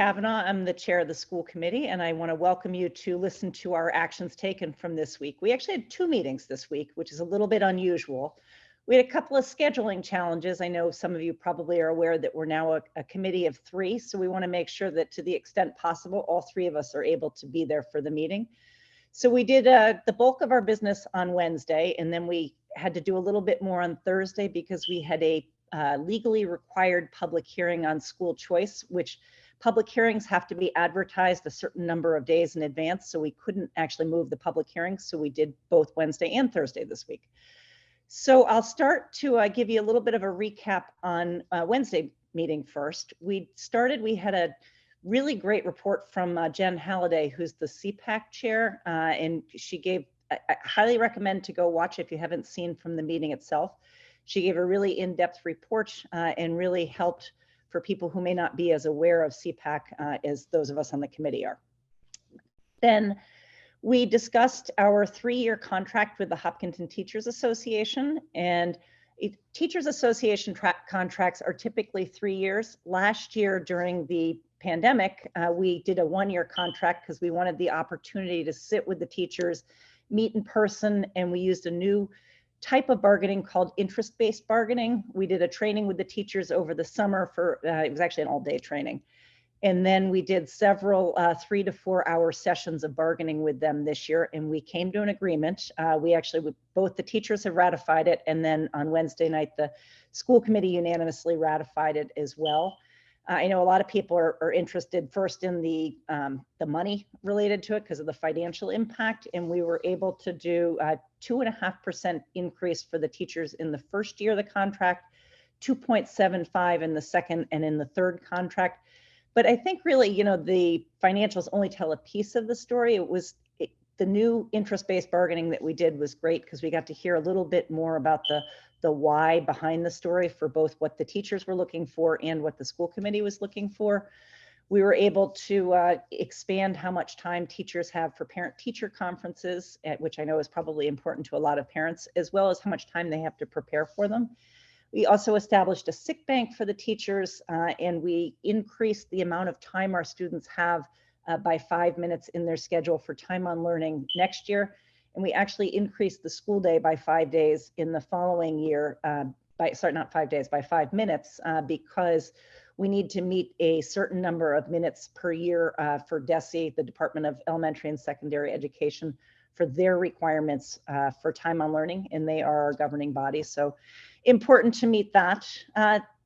Kavanaugh. I'm the chair of the school committee, and I want to welcome you to listen to our actions taken from this week. We actually had 2 meetings this week, which is a little bit unusual. We had a couple of scheduling challenges. I know some of you probably are aware that we're now a committee of 3, so we want to make sure that to the extent possible, all 3 of us are able to be there for the meeting. So we did the bulk of our business on Wednesday, and then we had to do a little bit more on Thursday because we had a legally required public hearing on school choice, which public hearings have to be advertised a certain number of days in advance. So we couldn't actually move the public hearings. So we did both Wednesday and Thursday this week. So I'll start to give you a little bit of a recap on Wednesday meeting first. We had a really great report from Jen Halliday, who's the CPAC chair, and she gave, I highly recommend to go watch if you haven't seen from the meeting itself. She gave a really in-depth report and really helped for people who may not be as aware of CPAC as those of us on the committee are. Then we discussed our 3-year contract with the Hopkinton Teachers Association, and Teachers Association contracts are typically 3 years. Last year during the pandemic, we did a 1-year contract because we wanted the opportunity to sit with the teachers, meet in person, and we used a new type of bargaining called interest-based bargaining. We did a training with the teachers over the summer for, it was actually an all-day training. And then we did several 3 to 4 hour sessions of bargaining with them this year, and we came to an agreement. Both the teachers have ratified it, and then on Wednesday night, the school committee unanimously ratified it as well. I know a lot of people are interested first in the money related to it because of the financial impact, and we were able to do a 2.5% increase for the teachers in the first year of the contract, 2.75 in the second and in the third contract. But I think really, the financials only tell a piece of the story. The new interest-based bargaining that we did was great because we got to hear a little bit more about the why behind the story for both what the teachers were looking for and what the school committee was looking for. We were able to expand how much time teachers have for parent-teacher conferences, which I know is probably important to a lot of parents, as well as how much time they have to prepare for them. We also established a sick bank for the teachers, and we increased the amount of time our students have by 5 minutes in their schedule for time on learning next year. And we actually increased the school day by 5 days in the following year, by 5 minutes, because we need to meet a certain number of minutes per year for DESE, the Department of Elementary and Secondary Education, for their requirements for time on learning, and they are our governing body. So important to meet that.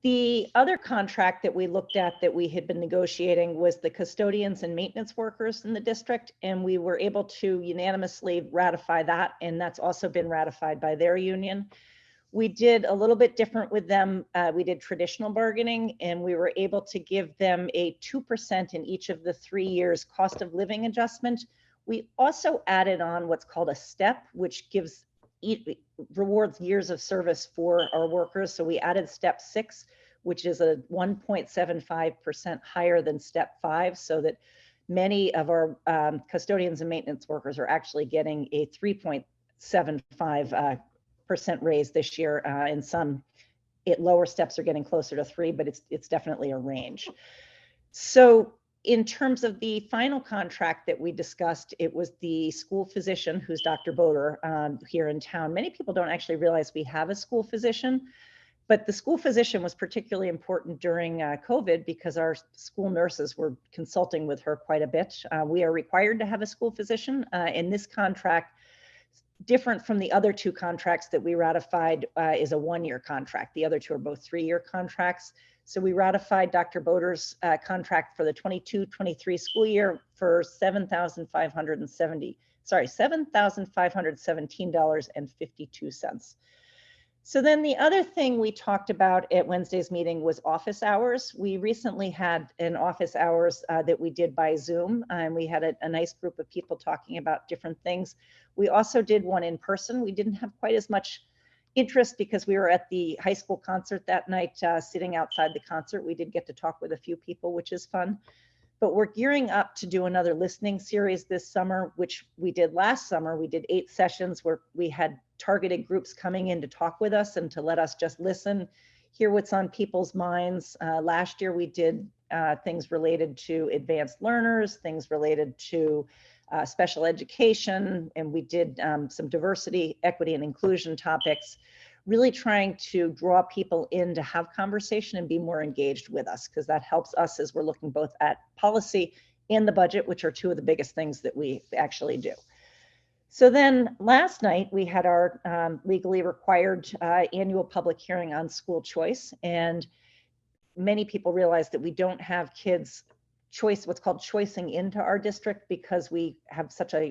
The other contract that we looked at that we had been negotiating was the custodians and maintenance workers in the district, and we were able to unanimously ratify that, and that's also been ratified by their union. We did a little bit different with them. We did traditional bargaining, and we were able to give them a 2% in each of the 3 years cost of living adjustment. We also added on what's called a step, which rewards years of service for our workers. So we added step 6, which is a 1.75% higher than step 5, so that many of our custodians and maintenance workers are actually getting a 3.75% raise this year. And some lower steps are getting closer to 3, but it's definitely a range. So in terms of the final contract that we discussed, it was the school physician, who's Dr. Boder here in town. Many people don't actually realize we have a school physician, but the school physician was particularly important during COVID because our school nurses were consulting with her quite a bit. We are required to have a school physician, and this contract, different from the other 2 contracts that we ratified, is a 1-year contract. The other 2 are both 3-year contracts. So we ratified Dr. Boder's contract for the 22-23 school year for $7,517.52. So then the other thing we talked about at Wednesday's meeting was office hours. We recently had an office hours that we did by Zoom, and we had a nice group of people talking about different things. We also did one in person. We didn't have quite as much interest because we were at the high school concert that night, sitting outside the concert. We did get to talk with a few people, which is fun. But we're gearing up to do another listening series this summer, which we did last summer. We did 8 sessions where we had targeted groups coming in to talk with us and to let us just listen, hear what's on people's minds. Last year we did things related to advanced learners, things related to special education, and we did some diversity, equity, and inclusion topics, really trying to draw people in to have conversation and be more engaged with us, because that helps us as we're looking both at policy and the budget, which are two of the biggest things that we actually do. So then last night we had our legally required annual public hearing on school choice, and many people realize that we don't have kids choice, what's called choicing into our district, because we have such a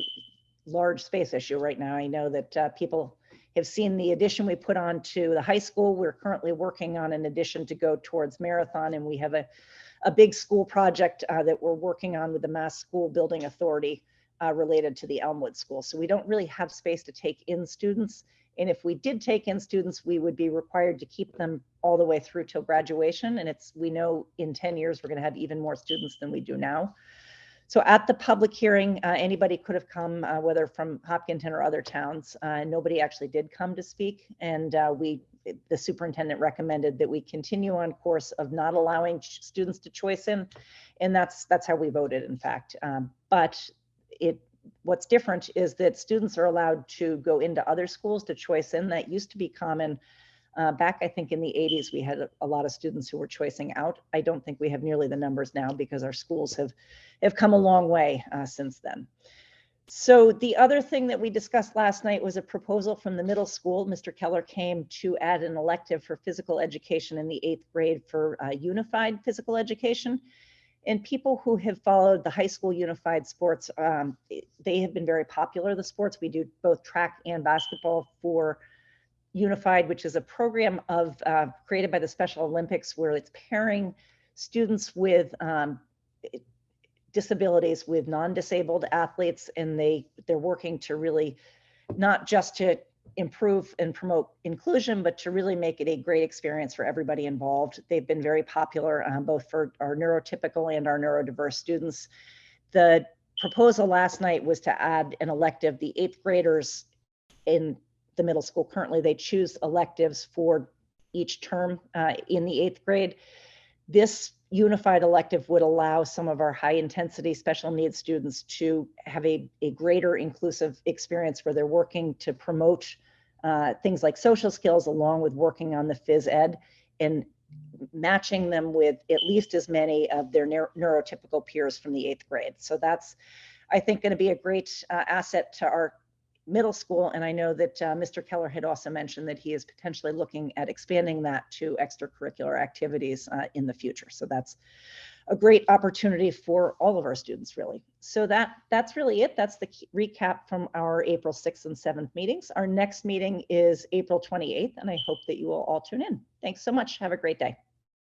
large space issue right now. I know that people have seen the addition we put on to the high school. We're currently working on an addition to go towards Marathon, and we have a big school project that we're working on with the Mass School Building Authority related to the Elmwood School. So we don't really have space to take in students. And if we did take in students, we would be required to keep them all the way through till graduation. And we know in 10 years, we're going to have even more students than we do now. So at the public hearing, anybody could have come, whether from Hopkinton or other towns. Nobody actually did come to speak. And the superintendent recommended that we continue on course of not allowing students to choice in. And that's how we voted, in fact. But what's different is that students are allowed to go into other schools to choice in. That used to be common back, I think, in the 80s. We had a lot of students who were choicing out. I don't think we have nearly the numbers now, because our schools have come a long way since then. So the other thing that we discussed last night was a proposal from the middle school. Mr. Keller came to add an elective for physical education in the 8th grade for unified physical education. And people who have followed the high school unified sports, they have been very popular, the sports. We do both track and basketball for unified, which is a program created by the Special Olympics, where it's pairing students with disabilities with non-disabled athletes. And they're working to really not just to improve and promote inclusion, but to really make it a great experience for everybody involved. They've been very popular, both for our neurotypical and our neurodiverse students. The proposal last night was to add an elective. The 8th graders in the middle school, currently they choose electives for each term in the 8th grade. This unified elective would allow some of our high intensity special needs students to have a greater inclusive experience, where they're working to promote things like social skills, along with working on the phys ed and matching them with at least as many of their neurotypical peers from the 8th grade. So that's, I think, going to be a great asset to our middle school. And I know that Mr. Keller had also mentioned that he is potentially looking at expanding that to extracurricular activities in the future. So that's a great opportunity for all of our students, really. So that's really it. That's the recap from our April 6th and 7th meetings. Our next meeting is April 28th, and I hope that you will all tune in. Thanks so much. Have a great day.